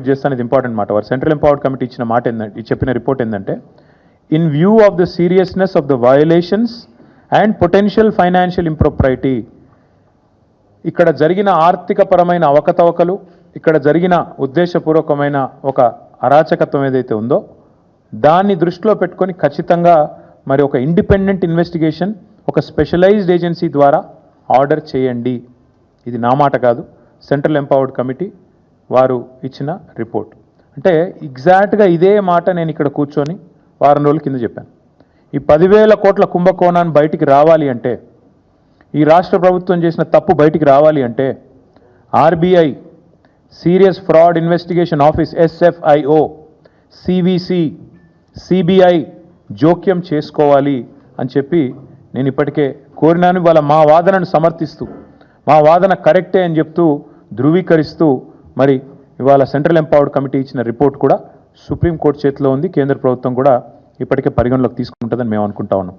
చేస్తాను, ఇది ఇంపార్టెంట్ మాట. వారు సెంట్రల్ ఎంపవర్డ్ కమిటీ ఇచ్చిన మాట ఏంటంటే, చెప్పిన రిపోర్ట్ ఏంటంటే, in view of the seriousness of the violations and potential financial impropriety, ఇక్కడ జరిగిన ఆర్థికపరమైన అవకతవకలు, ఇక్కడ జరిగిన ఉద్దేశపూర్వకమైన ఒక అరాచకత్వం ఏదైతే ఉందో దాన్ని దృష్టిలో పెట్టుకొని ఖచ్చితంగా మరి ఒక ఇండిపెండెంట్ ఇన్వెస్టిగేషన్ ఒక స్పెషలైజ్డ్ ఏజెన్సీ ద్వారా ఆర్డర్ చేయండి. ఇది నా మాట కాదు, సెంట్రల్ ఎంపవర్డ్ కమిటీ వారు ఇచ్చిన రిపోర్ట్. అంటే ఎగ్జాక్ట్గా ఇదే మాట నేను ఇక్కడ కూర్చొని వారం రోజుల కింద చెప్పాను. ఈ 10,000 కోట్ల కుంభకోణాన్ని బయటికి రావాలి అంటే, ఈ రాష్ట్ర ప్రభుత్వం చేసిన తప్పు బయటికి రావాలి అంటే RBI, serious fraud investigation office SFIO, CVC, CBI జోక్యం చేసుకోవాలి అని చెప్పి నేను ఇప్పటికే కోరినాను. వాళ్ళ మా వాదనను సమర్థిస్తూ, మా వాదన కరెక్టే అని చెప్తూ ధృవీకరిస్తూ మరి ఇవాళ సెంట్రల్ ఎంపవర్డ్ కమిటీ ఇచ్చిన రిపోర్ట్ కూడా సుప్రీంకోర్టు చేతిలో ఉంది. కేంద్ర ప్రభుత్వం కూడా ఇప్పటికే పరిగణలోకి తీసుకుంటుందని మేము అనుకుంటా ఉన్నాం.